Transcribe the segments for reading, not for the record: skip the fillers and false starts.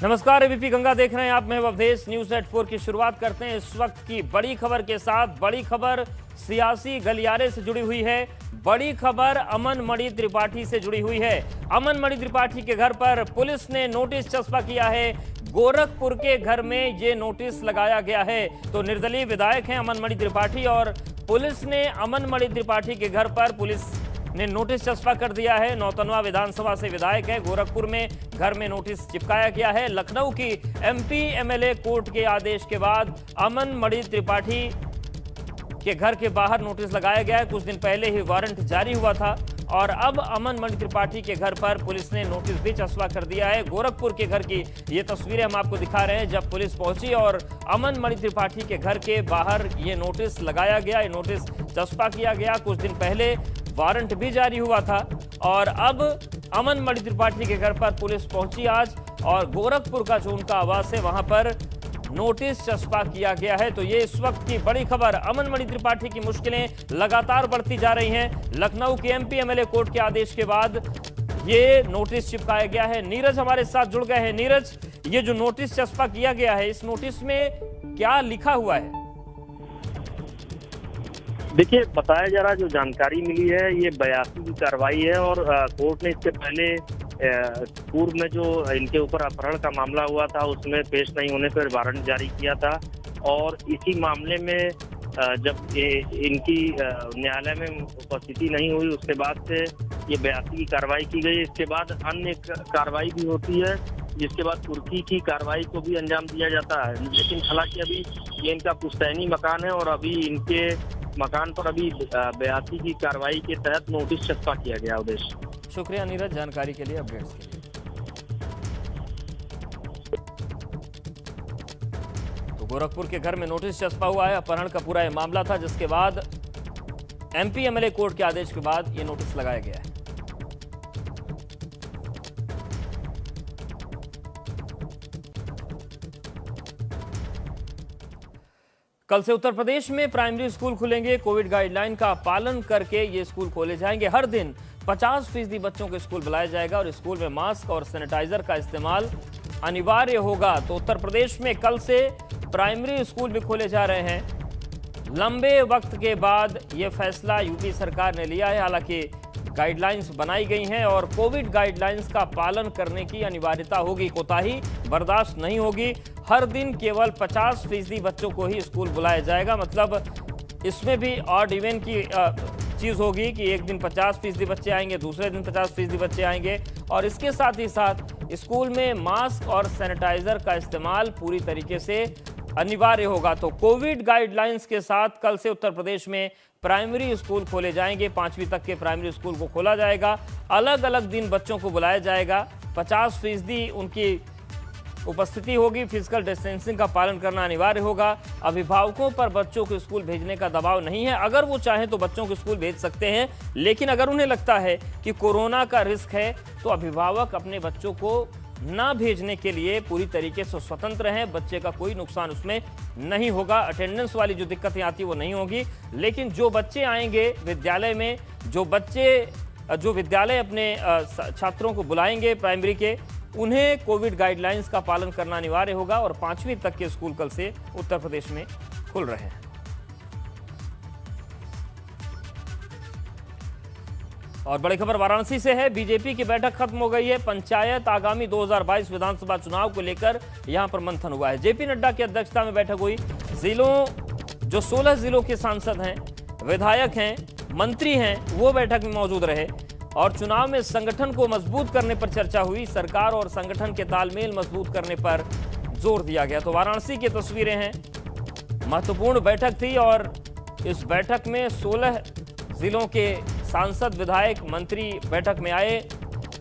नमस्कार, एबीपी गंगा देख रहे हैं आप। मैं अवधेश। न्यूज एट 4 की शुरुआत करते हैं इस वक्त की बड़ी खबर के साथ। बड़ी खबर सियासी गलियारे से जुड़ी हुई है। बड़ी खबर अमन मणि त्रिपाठी से जुड़ी हुई है। अमन मणि त्रिपाठी के घर पर पुलिस ने नोटिस चस्पा किया है। गोरखपुर के घर में ये नोटिस लगाया गया है। तो निर्दलीय विधायक हैं अमन मणि त्रिपाठी और पुलिस ने अमन मणि त्रिपाठी के घर पर पुलिस ने नोटिस चस्पा कर दिया है। नौतनवा विधानसभा से विधायक है। गोरखपुर में घर में नोटिस चिपकाया गया है। लखनऊ की एमपी एमएलए कोर्ट के आदेश के बाद अमन मणि त्रिपाठी के घर के बाहर नोटिस लगाया गया है। कुछ दिन पहले ही वारंट जारी हुआ था और अब अमन मणि त्रिपाठी के घर पर पुलिस ने नोटिस भी चस्पा कर दिया है। गोरखपुर के घर की ये तस्वीरें हम आपको दिखा रहे हैं जब पुलिस पहुंची और अमन मणि त्रिपाठी के घर के बाहर ये नोटिस लगाया गया, ये नोटिस चस्पा किया गया। कुछ दिन पहले वारंट भी जारी हुआ था और अब अमन मणि त्रिपाठी के घर पर पुलिस पहुंची आज और गोरखपुर का जो उनका आवास है वहां पर नोटिस चस्पा किया गया है। तो ये इस वक्त की बड़ी खबर। अमन मणि त्रिपाठी की मुश्किलें लगातार बढ़ती जा रही हैं। लखनऊ के एमपी एमएलए कोर्ट के आदेश के बाद ये नोटिस चिपकाया गया है। नीरज हमारे साथ जुड़ गए हैं। नीरज, ये जो नोटिस चस्पा किया गया है, इस नोटिस में क्या लिखा हुआ है? देखिए, बताया जा रहा जो जानकारी मिली है ये 82 की कार्रवाई है और कोर्ट ने इससे पहले पूर्व में जो इनके ऊपर अपहरण का मामला हुआ था उसमें पेश नहीं होने पर वारंट जारी किया था और इसी मामले में जब इनकी न्यायालय में उपस्थिति नहीं हुई उसके बाद से ये 82 की कार्रवाई की गई। इसके बाद अन्य कार्रवाई भी होती है जिसके बाद कुर्की की कार्रवाई को भी अंजाम दिया जाता है। लेकिन हालांकि अभी ये इनका पुश्तैनी मकान है और अभी इनके मकान पर अभी 82 की कार्रवाई के तहत नोटिस चस्पा किया गया। उद्देश्य। शुक्रिया नीरज जानकारी के लिए, अपडेट्स के लिए। तो गोरखपुर के घर में नोटिस चस्पा हुआ है। अपहरण का पूरा ये मामला था जिसके बाद एमपी एमएलए कोर्ट के आदेश के बाद ये नोटिस लगाया गया है। कल से उत्तर प्रदेश में प्राइमरी स्कूल खुलेंगे। कोविड गाइडलाइन का पालन करके ये स्कूल खोले जाएंगे। हर दिन 50% बच्चों को स्कूल बुलाया जाएगा और स्कूल में मास्क और सैनिटाइजर का इस्तेमाल अनिवार्य होगा। तो उत्तर प्रदेश में कल से प्राइमरी स्कूल भी खोले जा रहे हैं। लंबे वक्त के बाद ये फैसला यूपी सरकार ने लिया है। हालांकि गाइडलाइंस बनाई गई हैं और कोविड गाइडलाइंस का पालन करने की अनिवार्यता होगी। कोताही बर्दाश्त नहीं होगी। हर दिन केवल 50% बच्चों को ही स्कूल बुलाया जाएगा। मतलब इसमें भी ऑड इवन की चीज़ होगी कि एक दिन 50% बच्चे आएंगे, दूसरे दिन 50% बच्चे आएंगे और इसके साथ ही साथ स्कूल में मास्क और सैनिटाइजर का इस्तेमाल पूरी तरीके से अनिवार्य होगा। तो कोविड गाइडलाइंस के साथ कल से उत्तर प्रदेश में प्राइमरी स्कूल खोले जाएंगे। 5वीं तक के प्राइमरी स्कूल को खोला जाएगा। अलग अलग दिन बच्चों को बुलाया जाएगा। 50% उनकी उपस्थिति होगी। फिजिकल डिस्टेंसिंग का पालन करना अनिवार्य होगा। अभिभावकों पर बच्चों को स्कूल भेजने का दबाव नहीं है। अगर वो चाहें तो बच्चों को स्कूल भेज सकते हैं, लेकिन अगर उन्हें लगता है कि कोरोना का रिस्क है तो अभिभावक अपने बच्चों को ना भेजने के लिए पूरी तरीके से स्वतंत्र हैं। बच्चे का कोई नुकसान उसमें नहीं होगा। अटेंडेंस वाली जो दिक्कतें आती है वो नहीं होगी। लेकिन जो बच्चे आएंगे विद्यालय में, जो विद्यालय अपने छात्रों को बुलाएंगे प्राइमरी के, उन्हें कोविड गाइडलाइंस का पालन करना अनिवार्य होगा और 5वीं तक के स्कूल कल से उत्तर प्रदेश में खुल रहे हैं। और बड़ी खबर वाराणसी से है। बीजेपी की बैठक खत्म हो गई है। पंचायत आगामी 2022 विधानसभा चुनाव को लेकर यहां पर मंथन हुआ है। जेपी नड्डा की अध्यक्षता में बैठक हुई। जो 16 जिलों के सांसद हैं, विधायक हैं, मंत्री हैं, वो बैठक में मौजूद रहे और चुनाव में संगठन को मजबूत करने पर चर्चा हुई। सरकार और संगठन के तालमेल मजबूत करने पर जोर दिया गया। तो वाराणसी की तस्वीरें हैं। महत्वपूर्ण बैठक थी और इस बैठक में 16 जिलों के सांसद, विधायक, मंत्री बैठक में आए।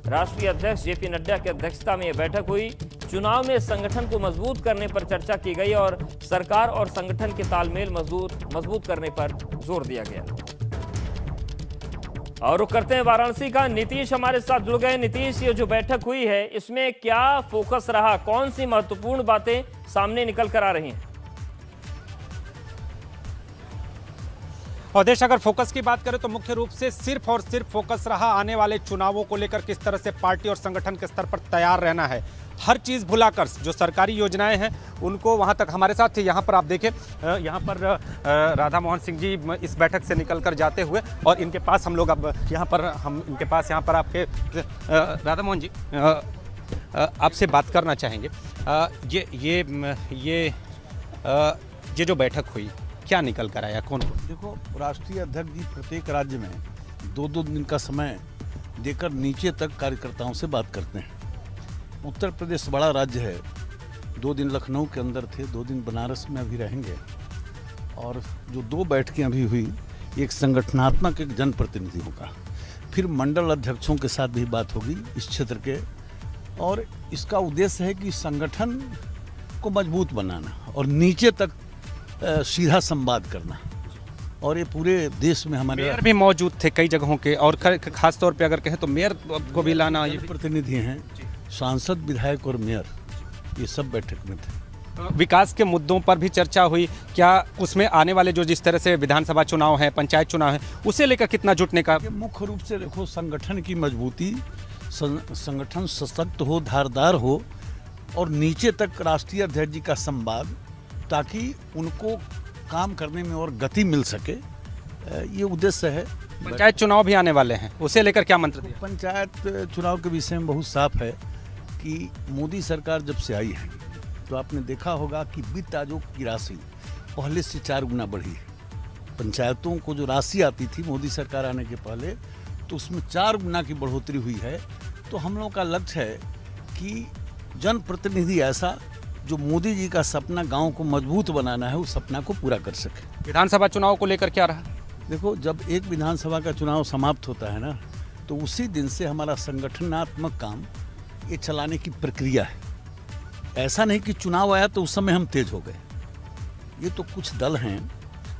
राष्ट्रीय अध्यक्ष जेपी नड्डा की अध्यक्षता में यह बैठक हुई। चुनाव में संगठन को मजबूत करने पर चर्चा की गई और सरकार और संगठन के तालमेल मजबूत करने पर जोर दिया गया। और रुक करते हैं वाराणसी का। नीतीश हमारे साथ जुड़ गए। नीतीश, ये जो बैठक हुई है इसमें क्या फोकस रहा? कौन सी महत्वपूर्ण बातें सामने निकल कर आ रही हैं? और देश अगर फोकस की बात करें तो मुख्य रूप से सिर्फ और सिर्फ फोकस रहा आने वाले चुनावों को लेकर किस तरह से पार्टी और संगठन के स्तर पर तैयार रहना है। हर चीज़ भुलाकर जो सरकारी योजनाएं हैं उनको वहां तक। हमारे साथ यहाँ पर आप देखें, यहाँ पर राधा मोहन सिंह जी इस बैठक से निकलकर जाते हुए, और इनके पास हम लोग अब यहाँ पर आपके राधा मोहन जी आपसे बात करना चाहेंगे। ये जो बैठक हुई क्या निकल कर आया, कौन? देखो, राष्ट्रीय अध्यक्ष जी प्रत्येक राज्य में 2-2 दिन का समय देकर नीचे तक कार्यकर्ताओं से बात करते हैं। उत्तर प्रदेश बड़ा राज्य है, 2 दिन लखनऊ के अंदर थे, 2 दिन बनारस में अभी रहेंगे। और जो 2 बैठकें अभी हुई, एक संगठनात्मक, एक जनप्रतिनिधियों का, फिर मंडल अध्यक्षों के साथ भी बात होगी इस क्षेत्र के। और इसका उद्देश्य है कि संगठन को मजबूत बनाना और नीचे तक सीधा संवाद करना। और ये पूरे देश में हमारे मेयर भी मौजूद थे कई जगहों के, और खास तौर पे अगर कहें तो मेयर को भी लाना, ये प्रतिनिधि हैं, सांसद, विधायक और मेयर, ये सब बैठक में थे। विकास के मुद्दों पर भी चर्चा हुई। क्या उसमें आने वाले जो जिस तरह से विधानसभा चुनाव है, पंचायत चुनाव है, उसे लेकर कितना जुटने का? मुख्य रूप से देखो, संगठन की मजबूती, संगठन सशक्त हो, धारदार हो, और नीचे तक राष्ट्रीय अध्यक्ष जी का संवाद, ताकि उनको काम करने में और गति मिल सके, ये उद्देश्य है। पंचायत चुनाव भी आने वाले हैं, उसे लेकर क्या मंत्र दिया? पंचायत चुनाव के विषय में बहुत साफ है कि मोदी सरकार जब से आई है तो आपने देखा होगा कि वित्त आयोग की राशि पहले से 4 गुना बढ़ी है। पंचायतों को जो राशि आती थी मोदी सरकार आने के पहले, तो उसमें 4 गुना की बढ़ोतरी हुई है। तो हम लोगों का लक्ष्य है कि जनप्रतिनिधि ऐसा जो मोदी जी का सपना गांव को मजबूत बनाना है, उस सपना को पूरा कर सके। विधानसभा चुनाव को लेकर क्या रहा? देखो, जब एक विधानसभा का चुनाव समाप्त होता है ना, तो उसी दिन से हमारा संगठनात्मक काम ये चलाने की प्रक्रिया है। ऐसा नहीं कि चुनाव आया तो उस समय हम तेज हो गए। ये तो कुछ दल हैं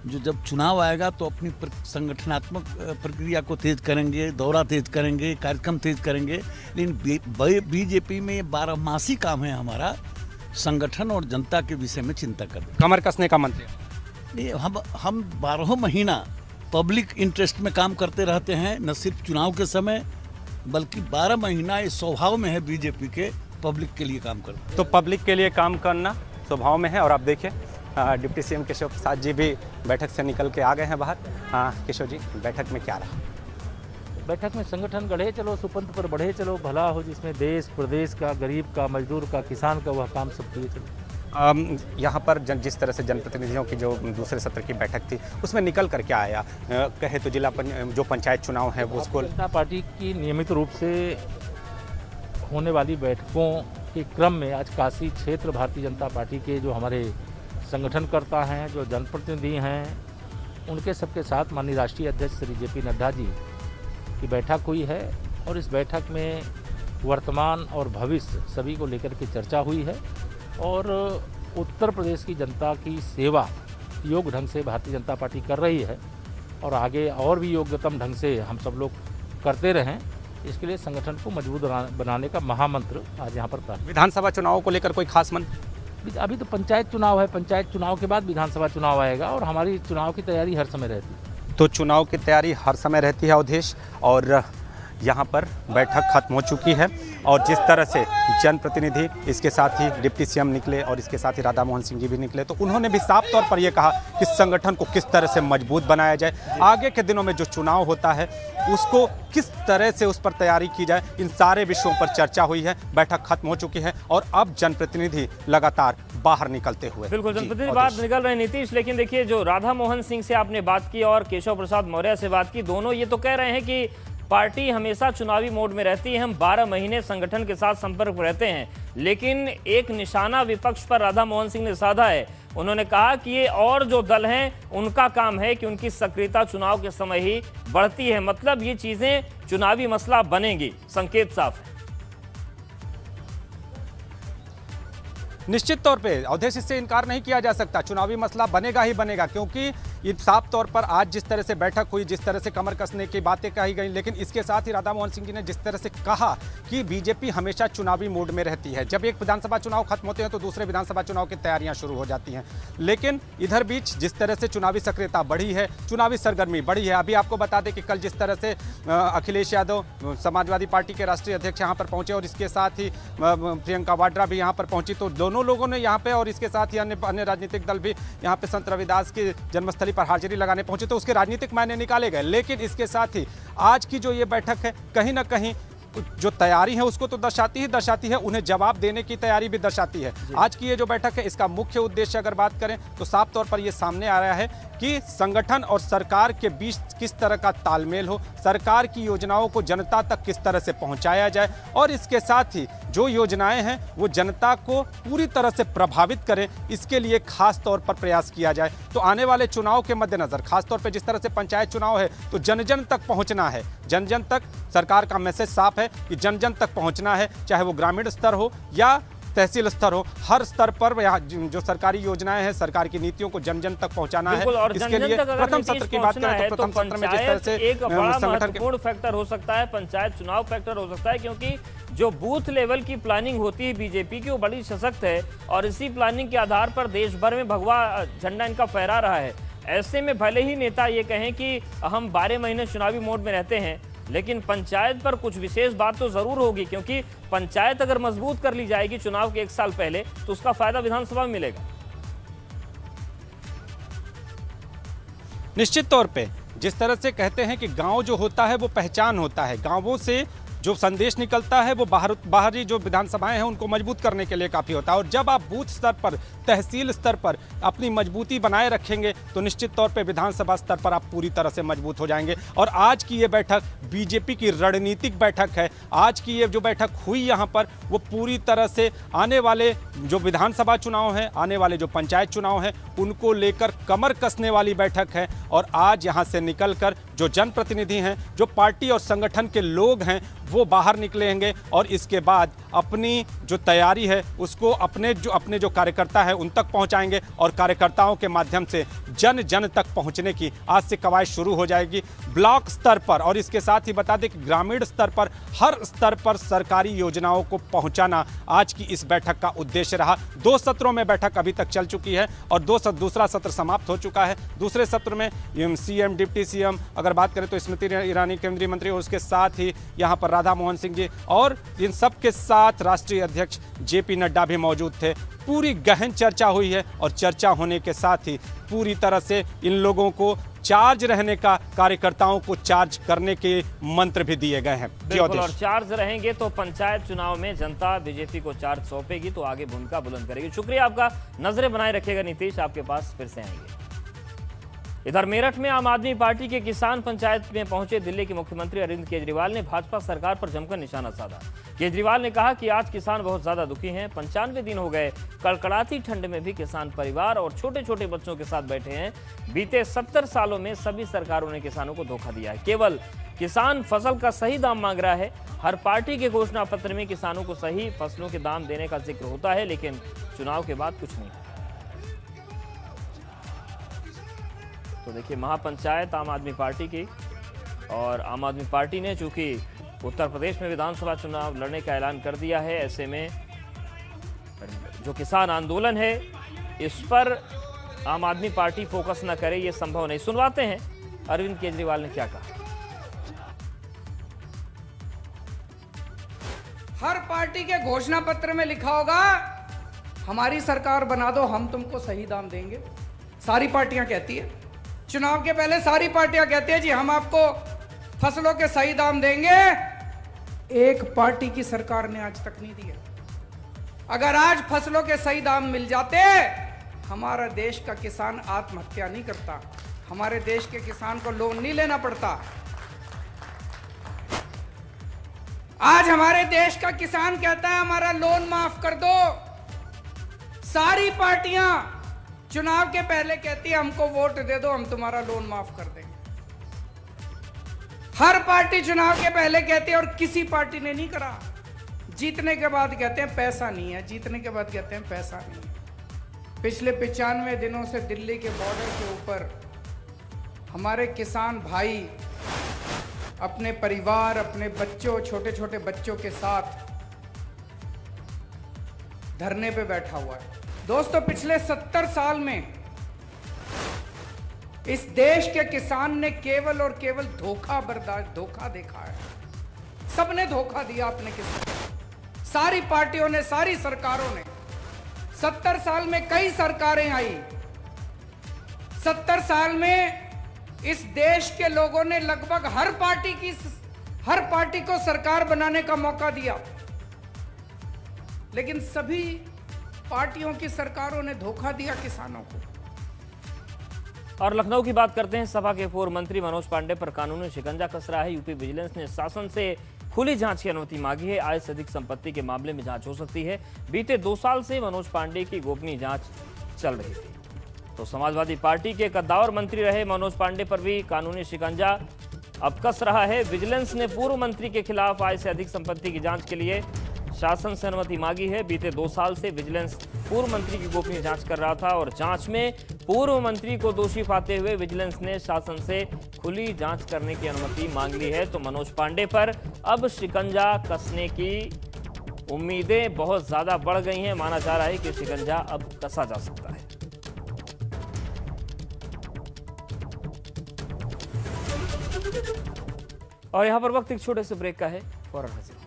जो जब चुनाव आएगा तो अपनी संगठनात्मक प्रक्रिया को तेज करेंगे, दौरा तेज करेंगे, कार्यक्रम तेज करेंगे। लेकिन बीजेपी में 12मासी काम है हमारा, संगठन और जनता के विषय में चिंता करना। कमर कसने का मंत्र नहीं, हम 12 महीना पब्लिक इंटरेस्ट में काम करते रहते हैं, न सिर्फ चुनाव के समय, बल्कि 12 महीना ये स्वभाव में है बीजेपी के, पब्लिक के लिए काम करना। तो पब्लिक के लिए काम करना स्वभाव में है। और आप देखिए, डिप्टी सीएम केशव प्रसाद जी भी बैठक से निकल के आ गए हैं बाहर। केशव जी, बैठक में क्या रहा? बैठक में संगठन गढ़े चलो, सुपंथ पर बढ़े चलो, भला हो जिसमें देश प्रदेश का, गरीब का, मजदूर का, किसान का, वह काम सब किए चलो। यहाँ पर जिस तरह से जनप्रतिनिधियों की जो दूसरे सत्र की बैठक थी, उसमें निकल कर क्या आया? कहे तो जो पंचायत चुनाव है वो उसको जनता पार्टी की नियमित रूप से होने वाली बैठकों के क्रम में आज काशी क्षेत्र भारतीय जनता पार्टी के जो हमारे संगठनकर्ता हैं, जो जनप्रतिनिधि हैं, उनके सबके साथ माननीय राष्ट्रीय अध्यक्ष श्री जे.पी. नड्डा जी की बैठक हुई है। और इस बैठक में वर्तमान और भविष्य सभी को लेकर के चर्चा हुई है। और उत्तर प्रदेश की जनता की सेवा योग्य ढंग से भारतीय जनता पार्टी कर रही है, और आगे और भी योग्यतम ढंग से हम सब लोग करते रहें, इसके लिए संगठन को मजबूत बनाने का महामंत्र आज यहाँ पर प्राप्त। विधानसभा चुनाव को लेकर कोई खास मंत्र? अभी तो पंचायत चुनाव है, पंचायत चुनाव के बाद विधानसभा चुनाव आएगा, और हमारी चुनाव की तैयारी हर समय रहती है। तो चुनाव की तैयारी हर समय रहती है अवधेश, और यहाँ पर बैठक खत्म हो चुकी है। और जिस तरह से जनप्रतिनिधि, इसके साथ ही डिप्टी सीएम निकले और इसके साथ ही राधा मोहन सिंह जी भी निकले, तो उन्होंने भी साफ तौर पर यह कहा कि संगठन को किस तरह से मजबूत बनाया जाए, आगे के दिनों में जो चुनाव होता है उसको किस तरह से उस पर तैयारी की जाए, इन सारे विषयों पर चर्चा हुई है। बैठक खत्म हो चुकी है और अब जनप्रतिनिधि लगातार बाहर निकलते हुए। बिल्कुल, जनप्रतिनिधि बाहर निकल रहे हैं नीतीश, लेकिन देखिए, जो राधा मोहन सिंह से आपने बात की और केशव प्रसाद मौर्य से बात की, दोनों ये तो कह रहे हैं कि पार्टी हमेशा चुनावी मोड में रहती है, हम 12 महीने संगठन के साथ संपर्क में रहते हैं। लेकिन एक निशाना विपक्ष पर राधा मोहन सिंह ने साधा है। उन्होंने कहा कि ये और जो दल हैं उनका काम है कि उनकी सक्रियता चुनाव के समय ही बढ़ती है, मतलब ये चीजें चुनावी मसला बनेगी, संकेत साफ है। निश्चित तौर पे अवधेश, इससे इनकार नहीं किया जा सकता, चुनावी मसला बनेगा ही बनेगा, क्योंकि ये साफ तौर पर आज जिस तरह से बैठक हुई, जिस तरह से कमर कसने की बातें कही गई, लेकिन इसके साथ ही राधा मोहन सिंह जी ने जिस तरह से कहा कि बीजेपी हमेशा चुनावी मूड में रहती है, जब एक विधानसभा चुनाव खत्म होते हैं तो दूसरे विधानसभा चुनाव की तैयारियां शुरू हो जाती हैं। लेकिन इधर बीच जिस तरह से चुनावी सक्रियता बढ़ी है, चुनावी सरगर्मी बढ़ी है, अभी आपको बता दें कि कल जिस तरह से अखिलेश यादव समाजवादी पार्टी के राष्ट्रीय अध्यक्ष यहाँ पर पहुंचे और इसके साथ ही प्रियंका वाड्रा भी यहाँ पर पहुंची, तो दोनों लोगों ने यहाँ पे और इसके साथ ही अन्य राजनीतिक दल भी यहाँ पे संत रविदास की जन्मस्थली पर हाजिरी लगाने पहुंचे, तो उसके राजनीतिक मायने निकाले गए। लेकिन इसके साथ ही आज की जो ये बैठक है कहीं ना कहीं जो तैयारी है उसको तो दर्शाती है, उन्हें जवाब देने की तैयारी भी दर्शाती है। आज की ये जो बैठक है इसका मुख्य उद्देश्य अगर बात करें तो साफ तौर पर ये सामने आ रहा है कि संगठन और सरकार के बीच किस तरह का तालमेल हो, सरकार की योजनाओं को जनता तक किस तरह से पहुंचाया जाए और इसके साथ ही जो योजनाएं हैं वो जनता को पूरी तरह से प्रभावित करें, इसके लिए खास तौर पर प्रयास किया जाए। तो आने वाले चुनाव के मद्देनजर खास तौर पर जिस तरह से पंचायत चुनाव है तो जन जन तक पहुंचना है, जन जन तक सरकार का मैसेज साफ है कि जन जन तक पहुंचना है, चाहे वो ग्रामीण स्तर हो या तहसील स्तर हो, हर स्तर पर यहाँ जो सरकारी योजनाएं हैं, सरकार की नीतियों को जन जन तक पहुंचाना है। इसके लिए प्रथम सत्र की बात करें तो प्रथम सत्र में जिस तरह से एक बड़ा महत्वपूर्ण फैक्टर हो सकता है, पंचायत चुनाव फैक्टर हो सकता है, क्योंकि जो बूथ लेवल की प्लानिंग होती है बीजेपी की वो बड़ी सशक्त है और इसी प्लानिंग के आधार पर देश भर में भगवा झंडा इनका फहरा रहा है। ऐसे में भले ही नेता ये कहें कि हम 12 महीने चुनावी मोड में रहते हैं, लेकिन पंचायत पर कुछ विशेष बात तो जरूर होगी, क्योंकि पंचायत अगर मजबूत कर ली जाएगी चुनाव के 1 साल पहले तो उसका फायदा विधानसभा में मिलेगा। निश्चित तौर पे जिस तरह से कहते हैं कि गांव जो होता है वो पहचान होता है, गांवों से जो संदेश निकलता है वो बाहरी जो विधानसभाएं हैं उनको मजबूत करने के लिए काफ़ी होता है। और जब आप बूथ स्तर पर, तहसील स्तर पर अपनी मजबूती बनाए रखेंगे तो निश्चित तौर पे विधानसभा स्तर पर आप पूरी तरह से मजबूत हो जाएंगे। और आज की ये बैठक बीजेपी की रणनीतिक बैठक है। आज की ये जो बैठक हुई यहाँ पर वो पूरी तरह से आने वाले जो विधानसभा चुनाव हैं, आने वाले जो पंचायत चुनाव हैं, उनको लेकर कमर कसने वाली बैठक है। और आज यहाँ से निकलकर जो जनप्रतिनिधि हैं, जो पार्टी और संगठन के लोग हैं, वो बाहर निकलेंगे और इसके बाद अपनी जो तैयारी है उसको अपने जो कार्यकर्ता है उन तक पहुंचाएंगे और कार्यकर्ताओं के माध्यम से जन जन तक पहुंचने की आज से कवायद शुरू हो जाएगी ब्लॉक स्तर पर। और इसके साथ ही बता दें कि ग्रामीण स्तर पर, हर स्तर पर सरकारी योजनाओं को पहुंचाना आज की इस बैठक का उद्देश्य रहा। 2 सत्रों में बैठक अभी तक चल चुकी है और दूसरा सत्र समाप्त हो चुका है। दूसरे सत्र में सीएम, डिप्टी सीएम अगर बात करें तो स्मृति ईरानी केंद्रीय मंत्री और उसके साथ ही यहाँ पर राधा मोहन सिंह जी और इन सब के साथ राष्ट्रीय अध्यक्ष जेपी नड्डा भी मौजूद थे। पूरी गहन चर्चा हुई है और चर्चा होने के साथ ही पूरी तरह से इन लोगों को चार्ज रहने का, कार्यकर्ताओं को चार्ज करने के मंत्र भी दिए गए हैं। बिल्कुल, और चार्ज रहेंगे तो पंचायत चुनाव में जनता बीजेपी को चार्ज सौंपेगी तो आगे भूमिका बुलंद करेगी। शुक्रिया आपका, नजरें बनाए रखिएगा नीतीश, आपके पास फिर से आएंगे। इधर मेरठ में आम आदमी पार्टी के किसान पंचायत में पहुंचे दिल्ली के मुख्यमंत्री अरविंद केजरीवाल ने भाजपा सरकार पर जमकर निशाना साधा। केजरीवाल ने कहा कि आज किसान बहुत ज्यादा दुखी हैं, 95 दिन हो गए, कड़कड़ाती ठंड में भी किसान परिवार और छोटे छोटे बच्चों के साथ बैठे हैं। बीते 70 सालों में सभी सरकारों ने किसानों को धोखा दिया है। केवल किसान फसल का सही दाम मांग रहा है। हर पार्टी के घोषणा पत्र में किसानों को सही फसलों के दाम देने का जिक्र होता है, लेकिन चुनाव के बाद कुछ नहीं। तो देखिए, महापंचायत आम आदमी पार्टी की, और आम आदमी पार्टी ने चूंकि उत्तर प्रदेश में विधानसभा चुनाव लड़ने का ऐलान कर दिया है, ऐसे में जो किसान आंदोलन है इस पर आम आदमी पार्टी फोकस न करे ये संभव नहीं। सुनवाते हैं अरविंद केजरीवाल ने क्या कहा। हर पार्टी के घोषणा पत्र में लिखा होगा हमारी सरकार बना दो, हम तुमको सही दाम देंगे। सारी पार्टियां कहती है, चुनाव के पहले सारी पार्टियां कहती है जी हम आपको फसलों के सही दाम देंगे। एक पार्टी की सरकार ने आज तक नहीं दिया। अगर आज फसलों के सही दाम मिल जाते, हमारा देश का किसान आत्महत्या नहीं करता, हमारे देश के किसान को लोन नहीं लेना पड़ता। आज हमारे देश का किसान कहता है हमारा लोन माफ कर दो। सारी पार्टियां चुनाव के पहले कहती है हमको वोट दे दो, हम तुम्हारा लोन माफ कर देंगे। हर पार्टी चुनाव के पहले कहती है और किसी पार्टी ने नहीं करा। जीतने के बाद कहते हैं पैसा नहीं है, जीतने के बाद कहते हैं पैसा नहीं है। पिछले 95 दिनों से दिल्ली के बॉर्डर के ऊपर हमारे किसान भाई अपने परिवार, अपने बच्चों, छोटे छोटे बच्चों के साथ धरने पे बैठा हुआ है। दोस्तों, पिछले 70 साल में इस देश के किसान ने केवल और केवल धोखा देखा है। सबने धोखा दिया अपने किसान, सारी पार्टियों ने, सारी सरकारों ने। 70 साल में कई सरकारें आई। 70 साल में इस देश के लोगों ने लगभग हर पार्टी को सरकार बनाने का मौका दिया, लेकिन सभी पार्टियों की सरकारों ने धोखा दिया किसानों को। और लखनऊ की बात करते हैं। सपा के पूर्व मंत्री मनोज पांडे पर कानूनी शिकंजा कस रहा है। यूपी विजिलेंस ने शासन से खुली जांच की अनुमति मांगी है। आय से अधिक संपत्ति के मामले में जांच हो सकती है। बीते 2 साल से मनोज पांडे की गोपनीय जांच चल रही थी। तो समाजवादी पार्टी के कद्दावर मंत्री रहे मनोज पांडे पर भी कानूनी शिकंजा अब कस रहा है। विजिलेंस ने पूर्व मंत्री के खिलाफ आय से अधिक संपत्ति की जांच के लिए शासन से अनुमति मांगी है। बीते 2 साल से विजिलेंस पूर्व मंत्री की गोपनीय जांच कर रहा था और जांच में पूर्व मंत्री को दोषी पाते हुए विजिलेंस ने शासन से खुली जांच करने की अनुमति मांग ली है। तो मनोज पांडे पर अब शिकंजा कसने की उम्मीदें बहुत ज्यादा बढ़ गई हैं। माना जा रहा है कि शिकंजा अब कसा जा सकता है। और यहां पर वक्त एक छोटे से ब्रेक का है, फौरन हाजिर।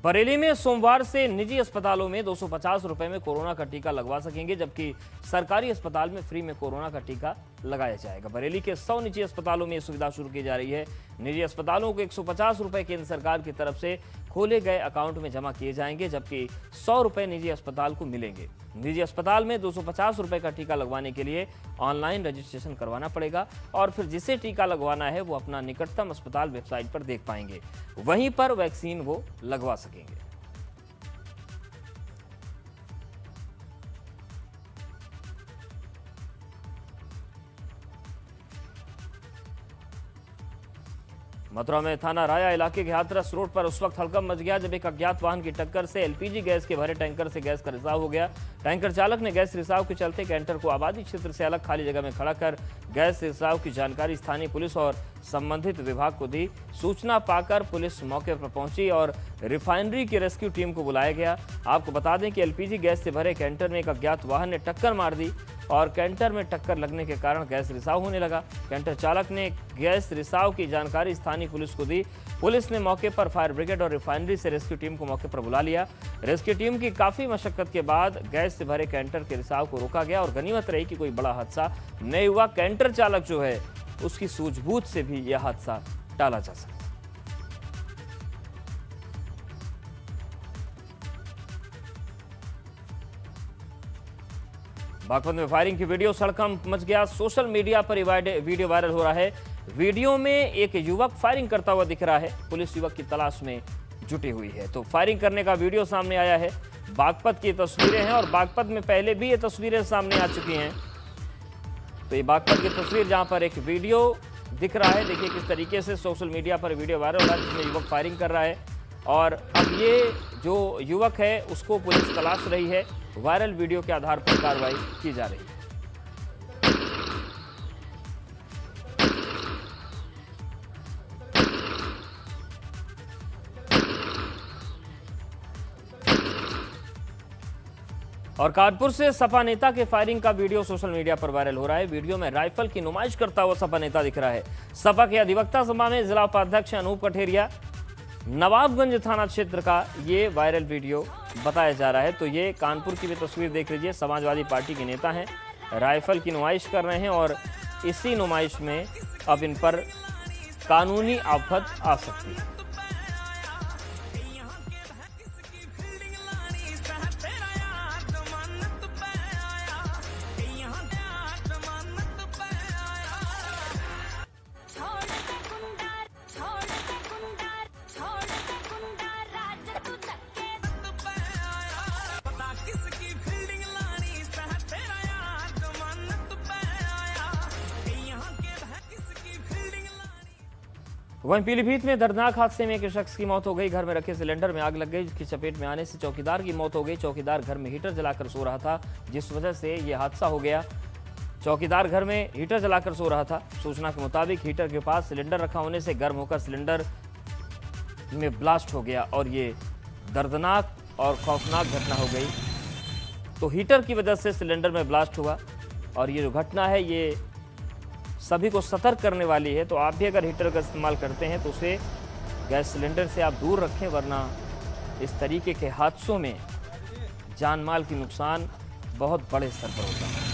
बरेली में सोमवार से निजी अस्पतालों में 250 रुपए में कोरोना का टीका लगवा सकेंगे, जबकि सरकारी अस्पताल में फ्री में कोरोना का टीका लगाया जाएगा। बरेली के 100 निजी अस्पतालों में यह सुविधा शुरू की जा रही है। निजी अस्पतालों को 150 रुपए केंद्र सरकार की तरफ से खोले गए अकाउंट में जमा किए जाएंगे, जबकि 100 रुपए निजी अस्पताल को मिलेंगे। निजी अस्पताल में 250 रुपए का टीका लगवाने के लिए ऑनलाइन रजिस्ट्रेशन करवाना पड़ेगा और फिर जिसे टीका लगवाना है वो अपना निकटतम अस्पताल वेबसाइट पर देख पाएंगे, वहीं पर वैक्सीन वो लगवा सकेंगे। मथुरा में थाना राया इलाके के हाथरस रोड पर उस वक्त हड़कंप मच गया जब एक अज्ञात वाहन की टक्कर से एलपीजी गैस के भरे टैंकर से गैस का रिसाव हो गया। टैंकर चालक ने गैस रिसाव के चलते कैंटर को आबादी क्षेत्र से अलग खाली जगह में खड़ा कर गैस रिसाव की जानकारी स्थानीय पुलिस और संबंधित विभाग को दी। सूचना पाकर पुलिस मौके पर पहुंची और रिफाइनरी की रेस्क्यू टीम को बुलाया गया। आपको बता दें कि एलपीजी गैस से भरे कैंटर में एक अज्ञात वाहन ने टक्कर मार दी और कैंटर में टक्कर लगने के कारण गैस रिसाव होने लगा। कैंटर चालक ने गैस रिसाव की जानकारी स्थानीय पुलिस को दी। पुलिस ने मौके पर फायर ब्रिगेड और रिफाइनरी से रेस्क्यू टीम को मौके पर बुला लिया। रेस्क्यू टीम की काफी मशक्कत के बाद गैस से भरे कैंटर के रिसाव को रोका गया और गनीमत रही कि कोई बड़ा हादसा नहीं हुआ। कैंटर चालक जो है उसकी सूझबूझ से भी यह हादसा टाला जा सकता। बागपत में फायरिंग की वीडियो सड़कंप मच गया। सोशल मीडिया पर वीडियो वायरल हो रहा है। वीडियो में एक युवक फायरिंग करता हुआ दिख रहा है। पुलिस युवक की तलाश में जुटी हुई है। तो फायरिंग करने का वीडियो सामने आया है। बागपत की तस्वीरें हैं और बागपत में पहले भी ये तस्वीरें सामने आ चुकी हैं। तो ये बागपत की तस्वीर जहां पर एक वीडियो दिख रहा है, देखिए किस तरीके से सोशल मीडिया पर वीडियो वायरल हो रहा है जिसमें युवक फायरिंग कर रहा है और अब ये जो युवक है उसको पुलिस तलाश रही है। वायरल वीडियो के आधार पर कार्रवाई की जा रही है। और कानपुर से सपा नेता के फायरिंग का वीडियो सोशल मीडिया पर वायरल हो रहा है। वीडियो में राइफल की नुमाइश करता हुआ सपा नेता दिख रहा है। सपा के अधिवक्ता सभा में जिला उपाध्यक्ष अनूप कठेरिया नवाबगंज थाना क्षेत्र का ये वायरल वीडियो बताया जा रहा है। तो ये कानपुर की भी तस्वीर देख लीजिए। समाजवादी पार्टी के नेता हैं, राइफल की नुमाइश कर रहे हैं और इसी नुमाइश में अब इन पर कानूनी आफत आ सकती है। वहीं पीलीभीत में दर्दनाक हादसे में एक शख्स की मौत हो गई। घर में रखे सिलेंडर में आग लग गई, जिसकी चपेट में आने से चौकीदार की मौत हो गई। चौकीदार घर में हीटर जलाकर सो रहा था, जिस वजह से यह हादसा हो गया। चौकीदार घर में हीटर जलाकर सो रहा था। सूचना के मुताबिक हीटर के पास सिलेंडर रखा होने से गर्म होकर सिलेंडर में ब्लास्ट हो गया और ये दर्दनाक और खौफनाक घटना हो गई। तो हीटर की वजह से सिलेंडर में ब्लास्ट हुआ और ये जो घटना है ये सभी को सतर्क करने वाली है। तो आप भी अगर हीटर का इस्तेमाल करते हैं तो उसे गैस सिलेंडर से आप दूर रखें, वरना इस तरीके के हादसों में जान माल की नुकसान बहुत बड़े स्तर पर होता है।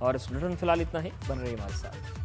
और इस बुलेटिन में फिलहाल इतना ही। बन रही हमारे साथ।